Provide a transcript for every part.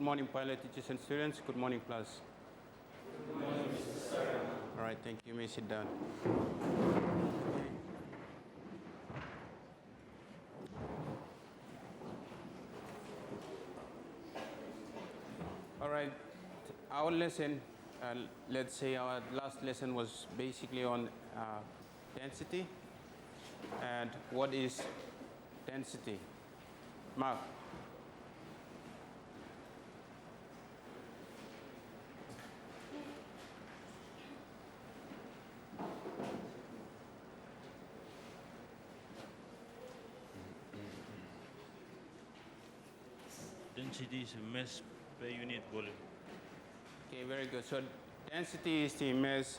Good morning, pilot teachers and students. Good morning, class. Good morning, Mr. Sir. All right, thank you. You may sit down. All right, our lesson, let's say our last lesson was basically on density. And what is density? Mark. Density is mass per unit volume. Okay, very good. So density is the mass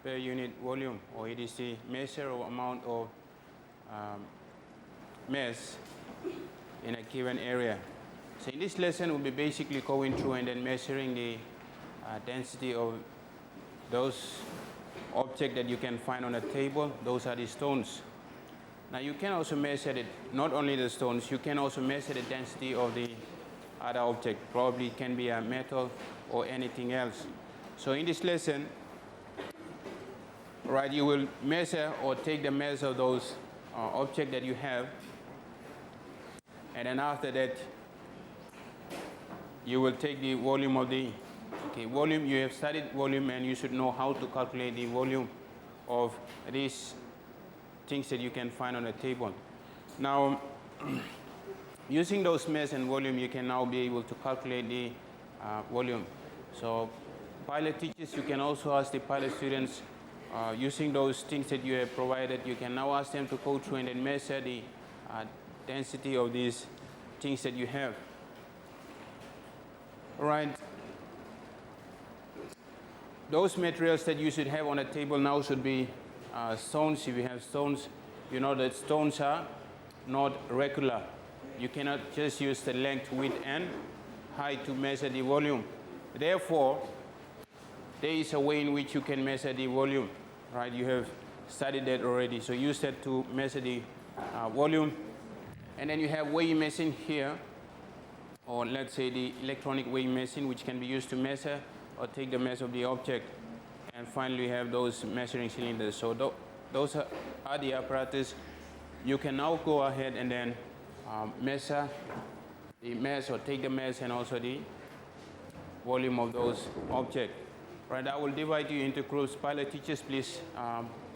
per unit volume, or it is the measure of amount of mass in a given area. So in this lesson, we'll be basically going through and then measuring the density of those objects that you can find on a table. Those are the stones. Now you can also measure it, not only the stones, you can also measure the density of the other object. Probably it can be a metal or anything else. So in this lesson, right, you will measure or take the measure of those objects that you have, and then after that, you will take the volume of the volume. You have studied volume, and you should know how to calculate the volume of these things that you can find on a table. Now, using those mass and volume, you can now be able to calculate the volume. So pilot teachers, you can also ask the pilot students, using those things that you have provided, you can now ask them to go through and then measure the density of these things that you have. All right. Those materials that you should have on a table now should be stones. If you have stones, you know that stones are not regular. You cannot just use the length, width, and height to measure the volume. Therefore, there is a way in which you can measure the volume, right? You have studied that already. So use that to measure the volume. And then you have weighing machine here, or let's say the electronic weighing machine, which can be used to measure or take the mass of the object. And finally, you have those measuring cylinders. So those are the apparatus. You can now go ahead and then measure the mass, or take the mass and also the volume of those objects. Right, I will divide you into groups. Pilot teachers, please,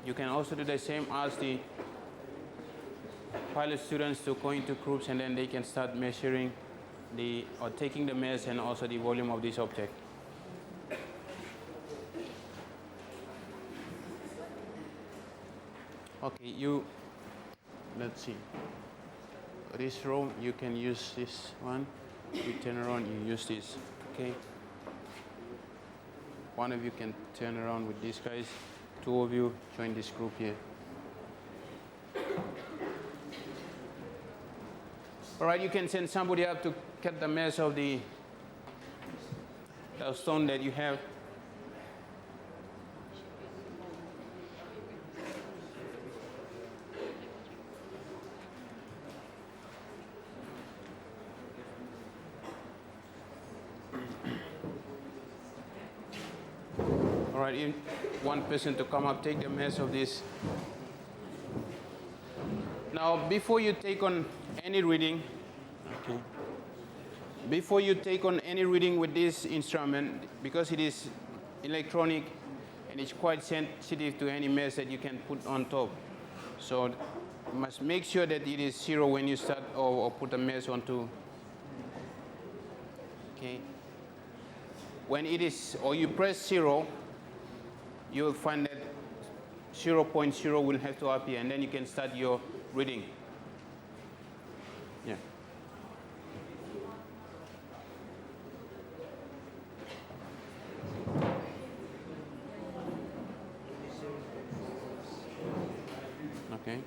you can also do the same. Ask the pilot students to go into groups, and then they can start measuring or taking the mass and also the volume of this object. Okay, let's see. This row, you can use this one. You turn around, you use this. Okay. One of you can turn around with these guys. Two of you join this group here. All right, you can send somebody up to cut the mass of the stone that you have. All right, one person to come up, take the mass of this. Now, before you take on any reading, before you take on any reading with this instrument, because it is electronic and it's quite sensitive to any mass that you can put on top. So you must make sure that it is 0 when you start or put a mass onto. Okay. When it is, or you press 0, you will find that 0.0 will have to appear, and then you can start your reading. Yeah. Okay.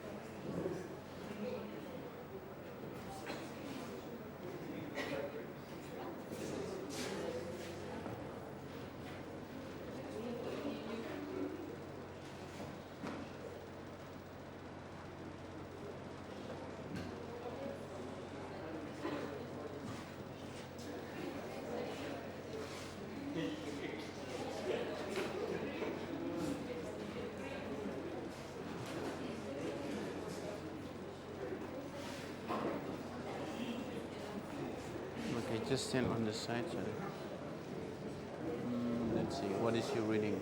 just stand on the side. So. Let's see, what is your reading?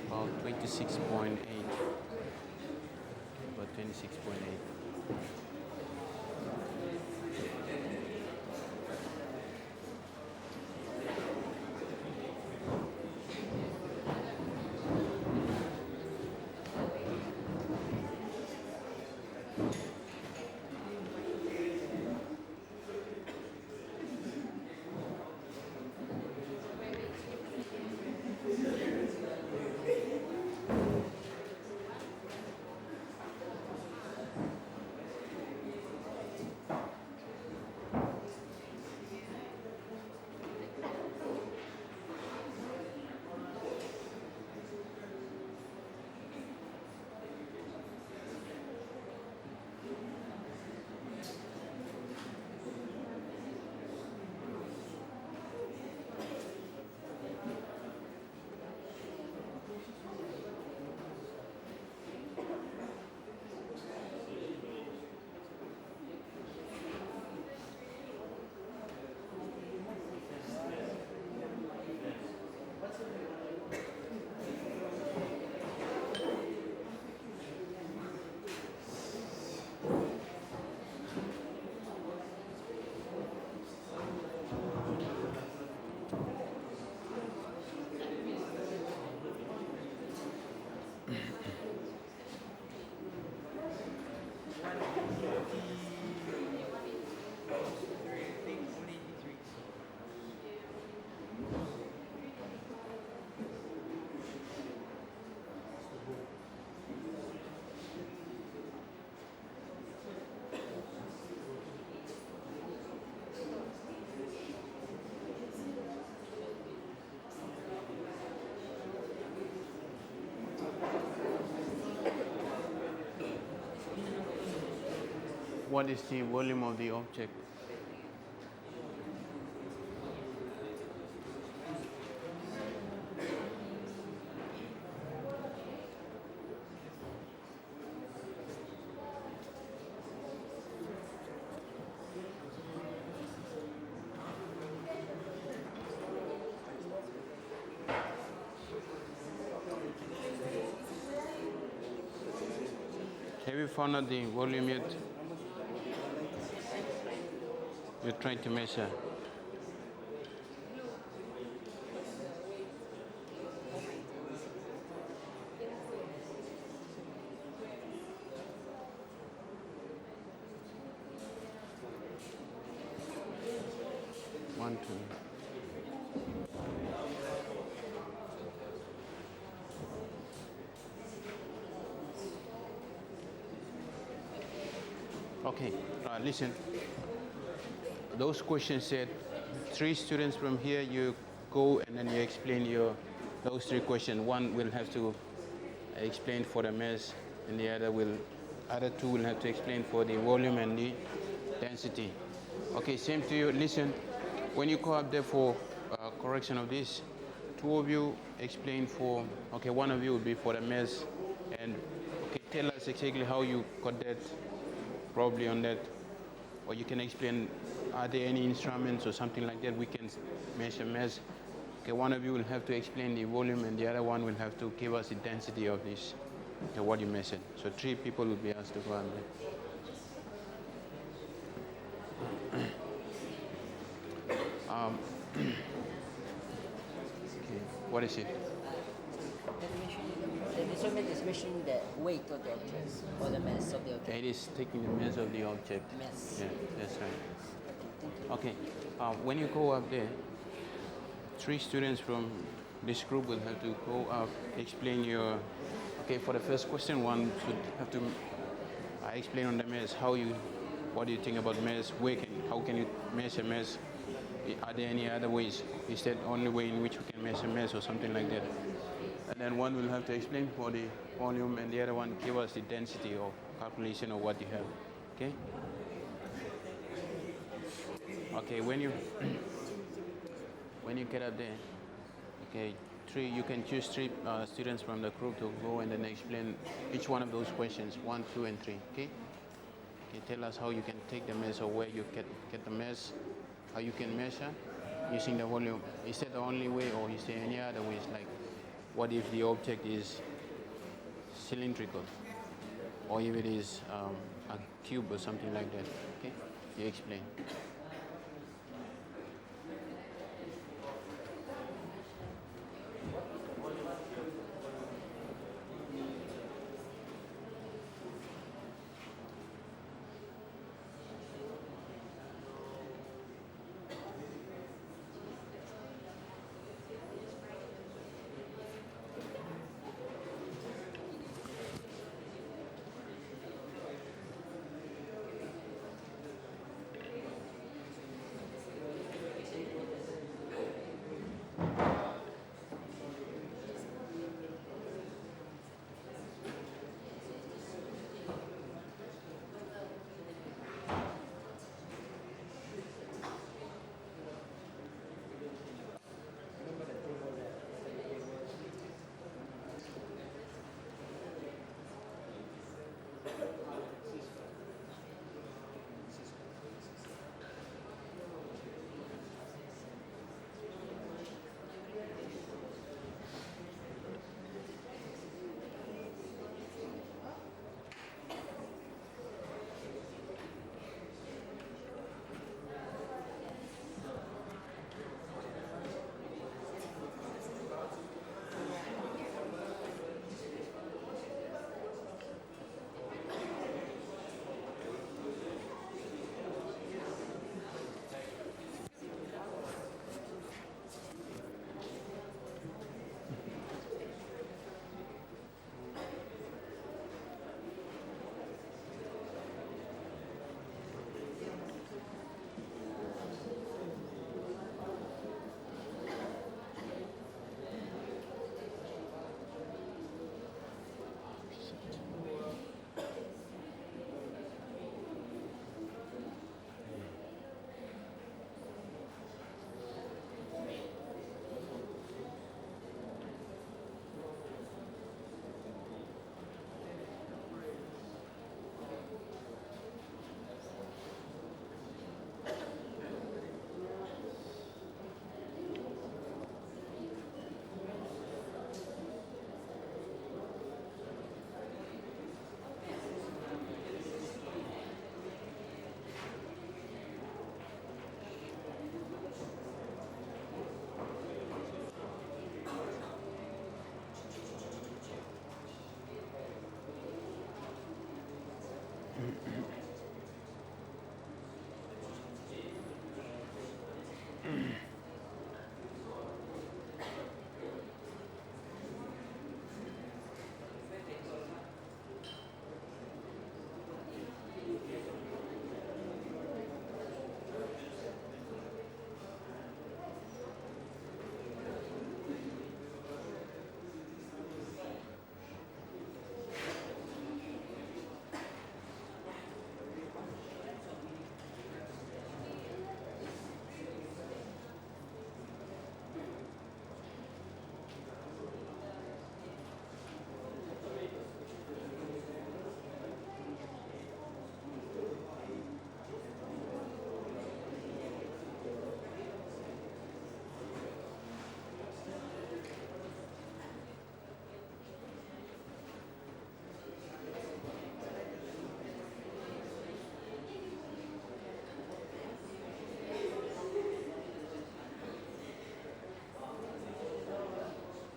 About 26.8. About 26.8. What is the volume of the object? Have you found out the volume yet? You're trying to measure. One, two. Okay, listen. Those questions said 3 students from here, you go and then you explain those 3 questions. One will have to explain for the mass, and the other 2 will have to explain for the volume and the density. Okay, same to you. Listen, when you go up there for correction of this, 2 of you explain for, okay, 1 of you will be for the mass, and okay, tell us exactly how you got that, probably on that, or you can explain, are there any instruments or something like that we can measure mass? Okay, 1 of you will have to explain the volume, and the other one will have to give us the density of this, okay, what you measured. So 3 people will be asked to go on there. Okay, what is it? The measurement is measuring the weight of the object or the mass of the object. It is taking the mass of the object. Mass. Yeah, that's right. Okay, thank you. Okay, when you go up there, 3 students from this group will have to go up, explain your, okay, for the first question, one should have to explain on the mass, what do you think about mass, how can you measure mass, are there any other ways, is that only way in which you can measure mass or something like that. And then one will have to explain for the volume, and the other one give us the density or calculation of what you have, okay? Okay, when you get up there, okay, you can choose 3 students from the group to go and then explain each one of those questions, 1, 2, and 3, okay? Okay, tell us how you can take the measure, where you get the measure, how you can measure using the volume. Is that the only way, or is there any other ways? Like, what if the object is cylindrical, or if it is a cube or something like that? Okay, you explain.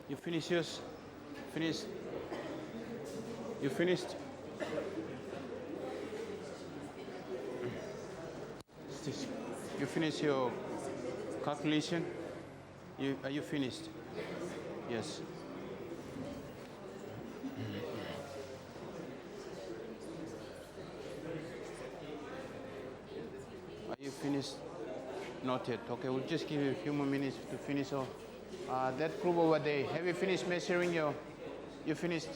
You finished yours? Finished? You finished? You finished your calculation? Are you finished? Yes. Are you finished? Not yet. Okay, we'll just give you a few more minutes to finish off. That group over there, have you finished measuring your... You finished?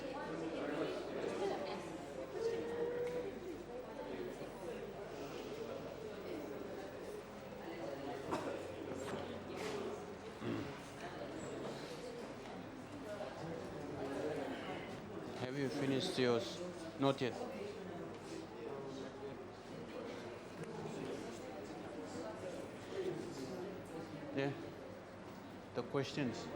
Have you finished yours? Not yet. Yeah. The questions.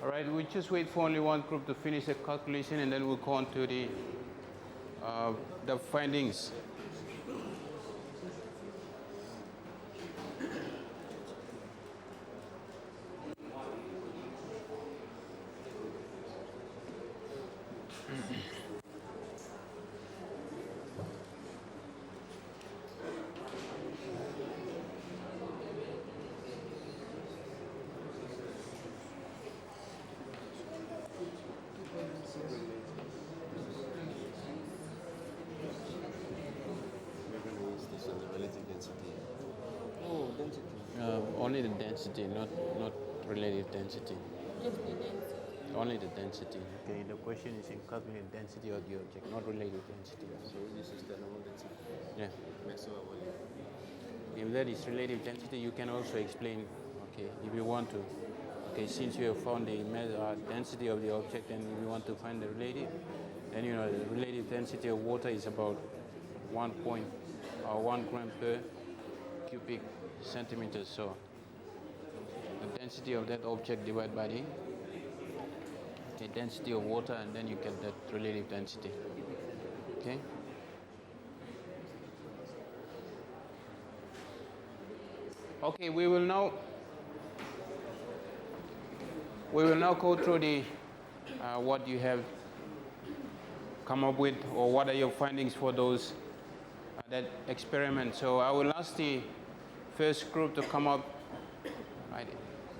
All right, we just wait for only one group to finish the calculation, and then we'll go on to the findings. Oh, density. Only the density, not relative density. Just the density. Only the density. Okay, the question is in calculate density of the object, not relative density. So this is the normal density. Yeah. Maximum volume. If that is relative density, you can also explain, okay, if you want to. Okay, since you have found the density of the object, and if you want to find the relative, then you know the relative density of water is about 1 gram per cubic centimeter. So the density of that object divided by the density of water, and then you get that relative density. Okay. Okay, we will now go through the what you have come up with, or what are your findings for those that experiment. So I will ask the first group to come up, right,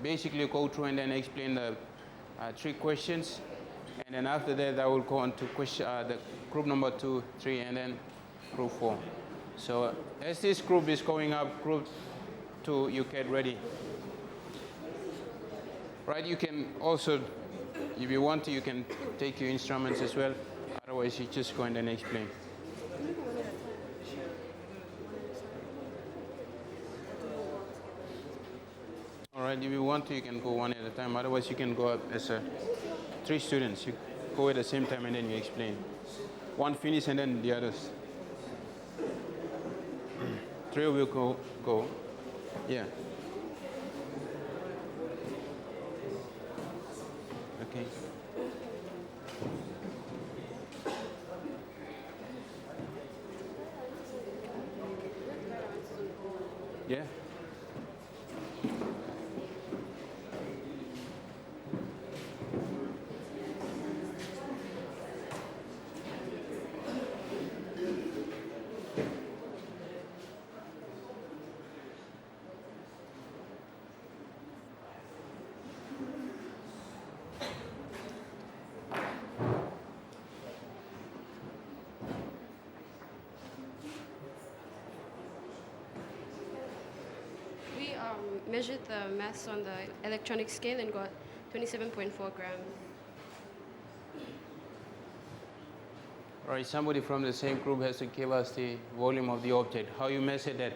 basically go through and then explain the 3 questions, and then after that I will go on to the group number 2, 3, and then group 4. So as this group is going up, group 2, you get ready. Right, you can also, if you want to, you can take your instruments as well. Otherwise, you just go and then explain. All right, if you want to, you can go one at a time. Otherwise, you can go up as 3 students. You go at the same time and then you explain. One finish and then the others. 3 of you go. Yeah. Okay. Yeah. Measured the mass on the electronic scale and got 27.4 grams. All right, somebody from the same group has to give us the volume of the object. How you measure that?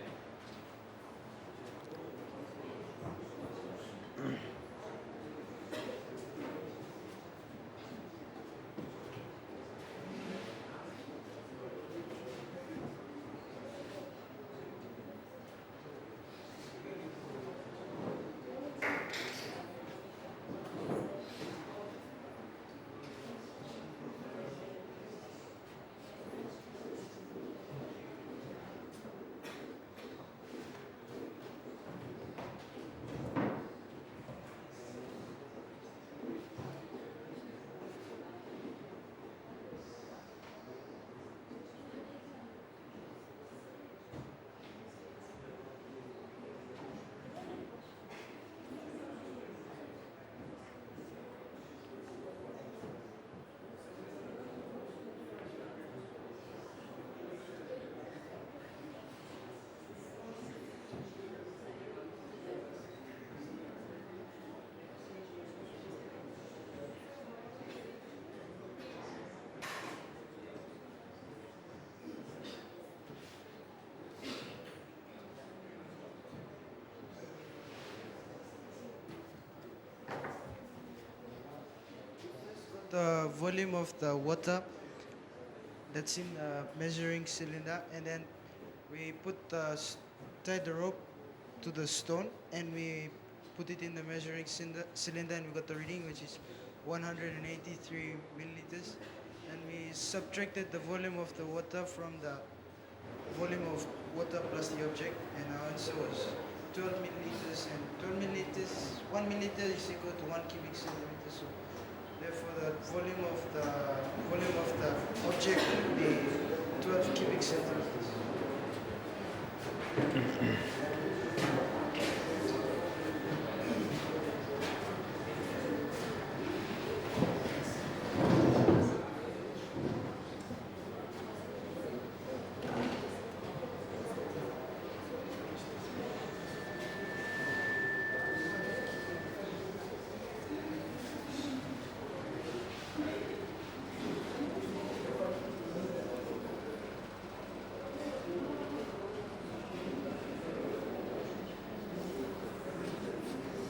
the volume of the water that's in the measuring cylinder, and then we tie the rope to the stone, and we put it in the measuring cylinder, and we got the reading, which is 183 milliliters. And we subtracted the volume of the water from the volume of water plus the object, and our answer was 12 milliliters. And 12 milliliters, 1 milliliter is equal to 1 cubic centimeter. So therefore, the volume of the object would be 12 cubic centimeters.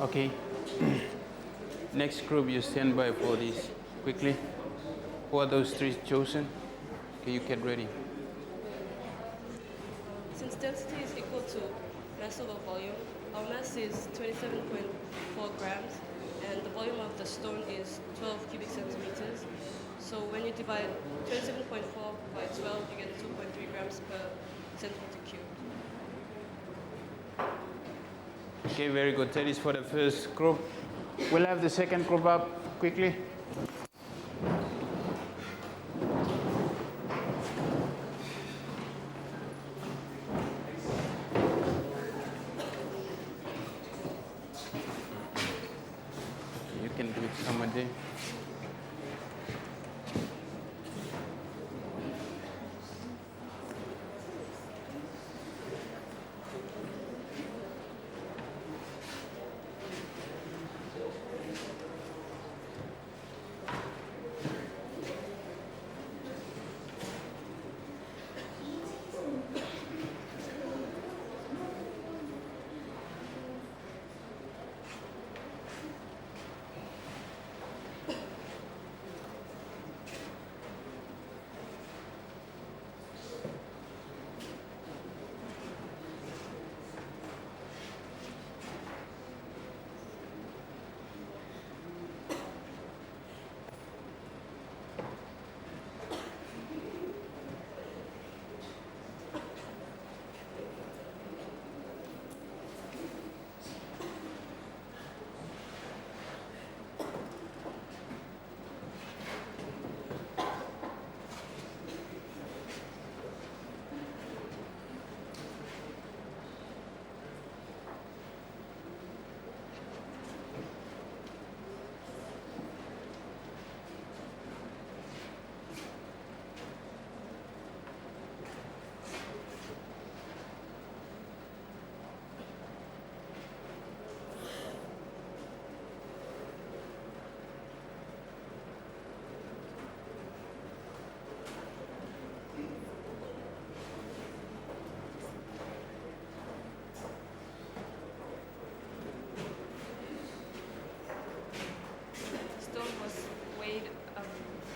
Okay. Next group, you stand by for this quickly. Who are those three chosen? Okay, you get ready. Since density is equal to mass over volume, our mass is 27.4 grams, and the volume of the stone is 12 cubic centimeters. So when you divide 27.4 by 12, you get 2.3 grams per centimeter cubed. Okay, very good. That is for the first group. We'll have the second group up quickly. You can do it somewhere there.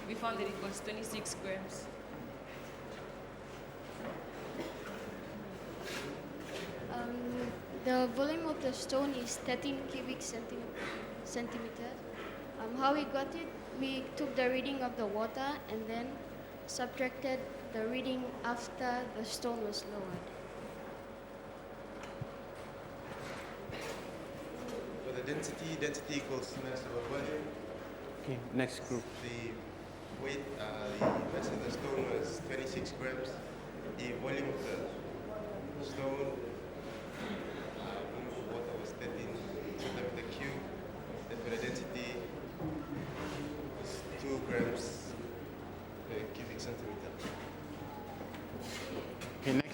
We found that it was 26 grams. The volume of the stone is 13 cubic centimeter. How we got it, we took the reading of the water and then subtracted the reading after the stone was lowered. For the density equals mass over volume. Okay, next group. The weight, the mass of the stone was 26 grams. The volume of the stone, volume of water was 13 centimeter cube. And for the density, was 2 grams per cubic centimeter. Okay, next.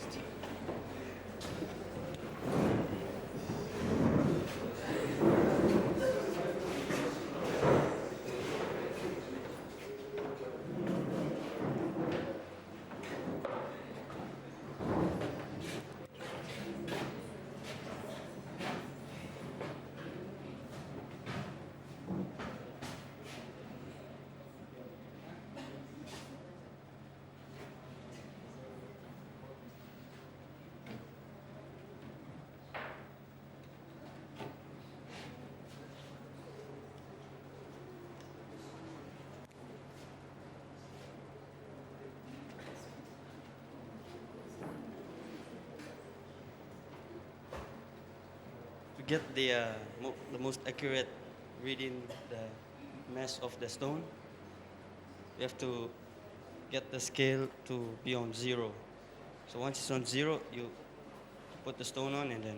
get the most accurate reading the mass of the stone, we have to get the scale to be on 0. So once it's on 0, you put the stone on and then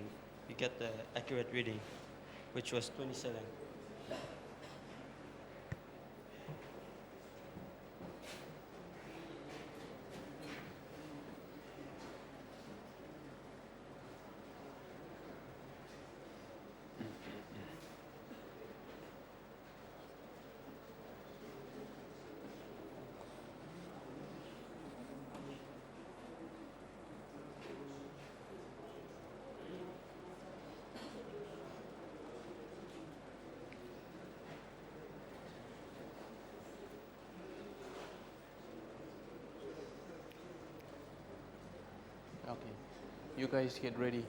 you get the accurate reading, which was 27. Okay, you guys get ready.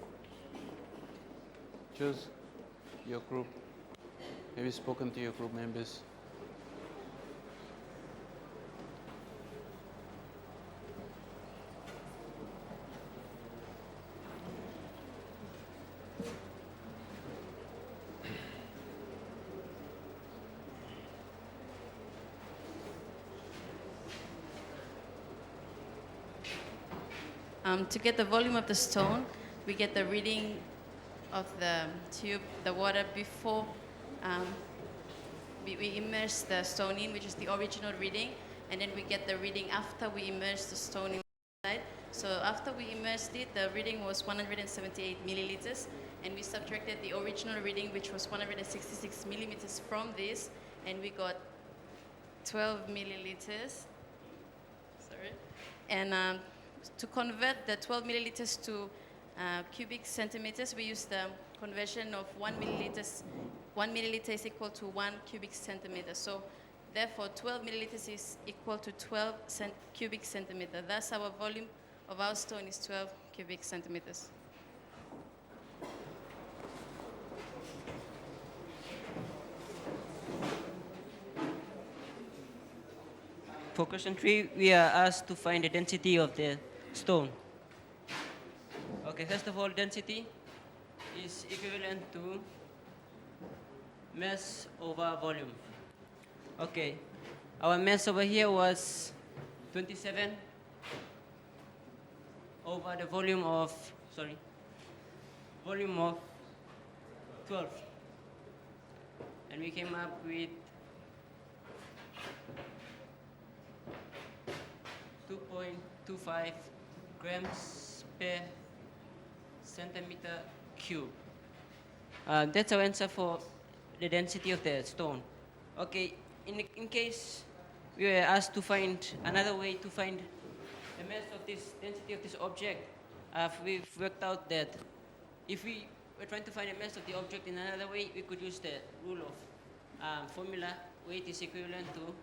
Choose your group. Maybe spoken to your group members. To get the volume of the stone, we get the reading of the tube, the water before we immerse the stone in, which is the original reading, and then we get the reading after we immerse the stone inside. So after we immersed it, the reading was 178 milliliters, and we subtracted the original reading, which was 166 millimeters from this, and we got 12 milliliters. Sorry. And to convert the 12 milliliters to cubic centimeters, we use the conversion of 1 milliliter is equal to 1 cubic centimeter. So therefore, 12 milliliters is equal to 12 cubic centimeter. Thus, our volume of our stone is 12 cubic centimeters. For question 3, we are asked to find the density of the stone. Okay, first of all, density is equivalent to mass over volume. Okay, our mass over here was 27 over the volume of 12. And we came up with 2.25 grams per centimeter cube. That's our answer for the density of the stone. Okay, in case we were asked to find another way to find the mass of this density of this object, we've worked out that if we were trying to find the mass of the object in another way, we could use the rule of formula: weight is equivalent to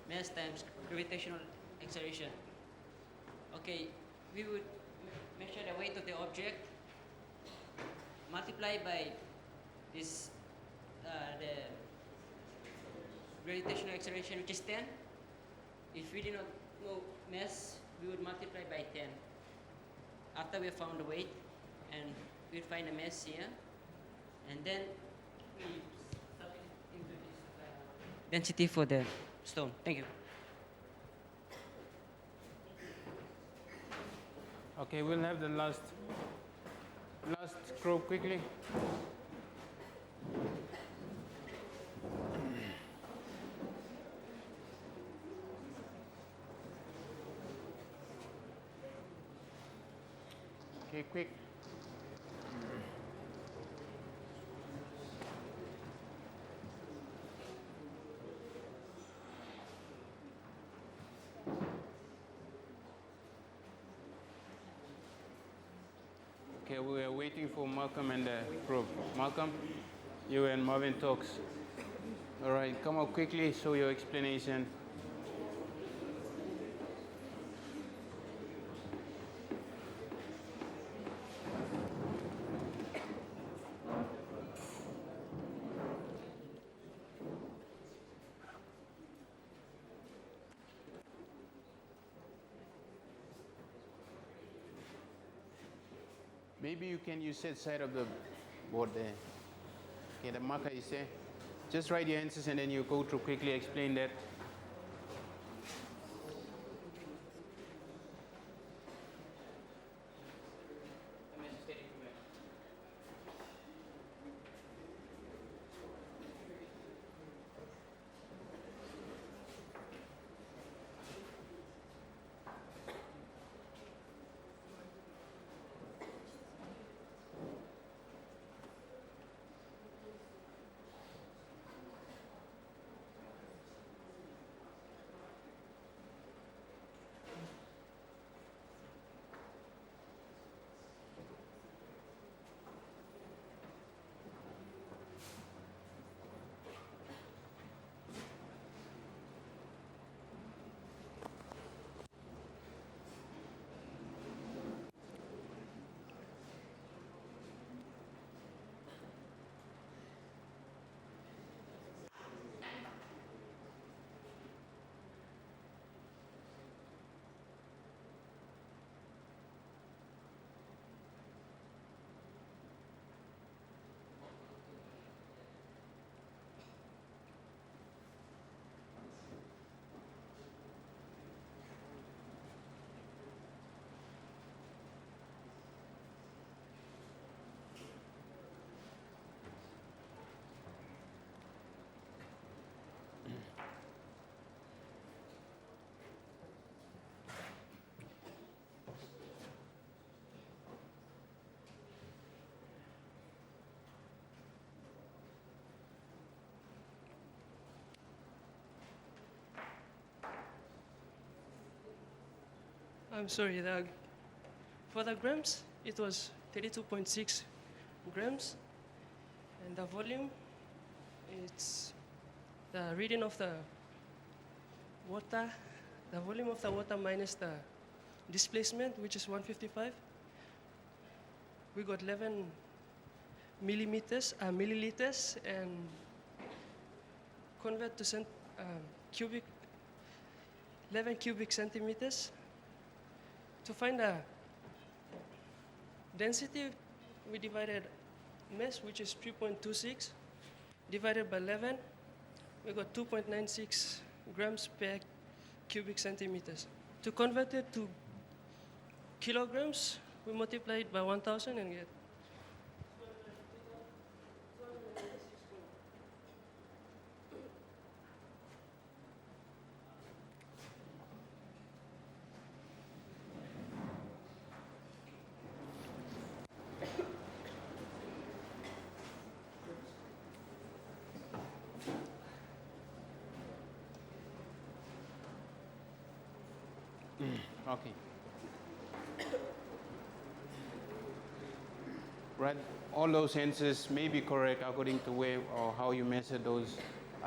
mass times gravitational acceleration. Okay, we would measure the weight of the object, multiply by this the gravitational acceleration, which is 10. If we did not know mass, we would multiply by 10. After we have found the weight, and we'll find the mass here, and then we sub it into this density for the stone. Thank you. Okay, we'll have the last group quickly. Okay, quick. Okay, we are waiting for Malcolm and the group. Malcolm, you and Marvin talks. All right, come up quickly, show your explanation. Maybe you can use that side of the board there. Okay, the marker is there. Just write your answers and then you go through quickly explain that. I'm sorry, for the grams, it was 32.6 grams, and the volume, it's the reading of the water, the volume of the water minus the displacement, which is 155. We got 11 milliliters, and convert to 11 cubic centimeters. To find the density, we divided mass, which is 3.26, divided by 11, we got 2.96 grams per cubic centimeters. To convert it to kilograms, we multiply it by 1,000 and get Okay. Right, all those answers may be correct according to where or how you measure those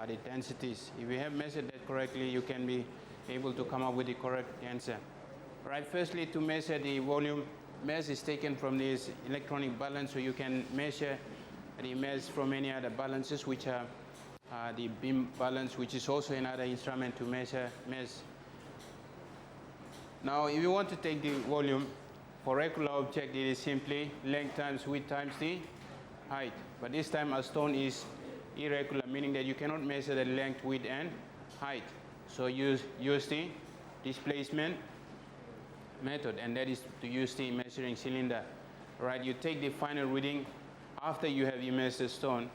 the densities. If you have measured that correctly, you can be able to come up with the correct answer. Right, firstly, to measure the volume, mass is taken from this electronic balance, so you can measure the mass from any other balances, which are the beam balance, which is also another instrument to measure mass. Now, if you want to take the volume, for regular object, it is simply length times width times the height. But this time, a stone is irregular, meaning that you cannot measure the length, width, and height. So use the displacement method, and that is to use the measuring cylinder. Right? You take the final reading after you have immersed the stone,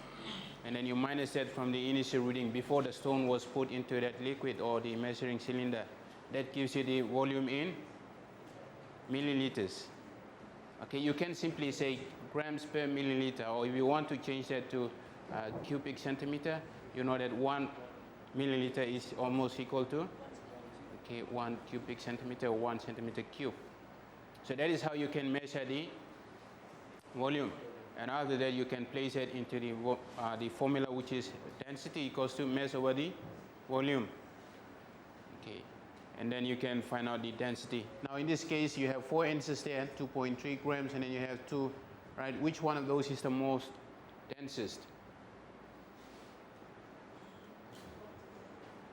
and then you minus that from the initial reading before the stone was put into that liquid or the measuring cylinder. That gives you the volume in milliliters. Okay, you can simply say grams per milliliter, or if you want to change that to cubic centimeter, you know that 1 milliliter is almost equal to 1 cubic centimeter or 1 centimeter cube. So that is how you can measure the volume. And after that, you can place it into the formula, which is density equals to mass over the volume. Okay. And then you can find out the density. Now in this case, you have 4 answers there, 2.3 grams, and then you have 2, right? Which one of those is the most densest?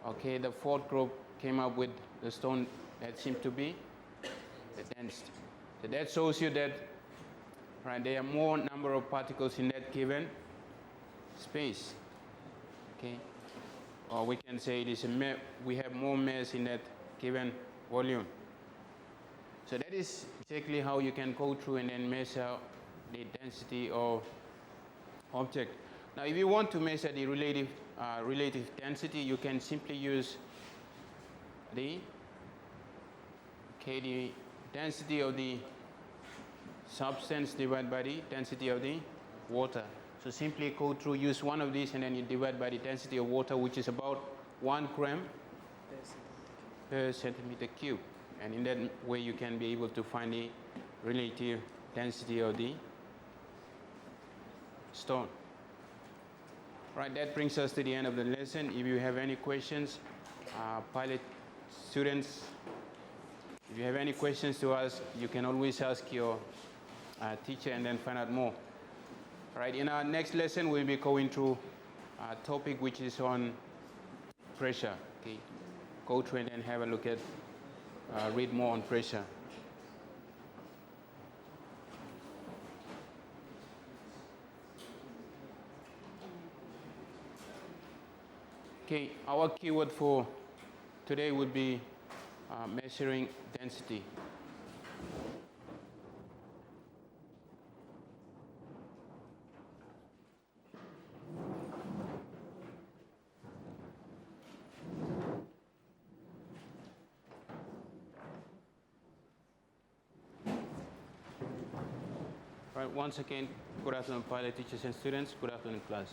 Okay, the fourth group came up with the stone that seemed to be the densest. So that shows you that, right? There are more number of particles in that given space, okay? Or we can say it is we have more mass in that given volume. So that is exactly how you can go through and then measure the density of object. Now, if you want to measure the relative density, you can simply use the density of the substance divided by the density of the water. So simply go through, use one of these, and then you divide by the density of water, which is about 1 gram per centimeter cube. And in that way, you can be able to find the relative density of the stone. Right, that brings us to the end of the lesson. If you have any questions, pilot students, if you have any questions to ask, you can always ask your teacher and then find out more. Right, in our next lesson, we'll be going through a topic which is on pressure. Okay, go through and then have a look at, read more on pressure. Okay, our keyword for today would be measuring density. Right, once again, good afternoon, pilot teachers and students. Good afternoon, class.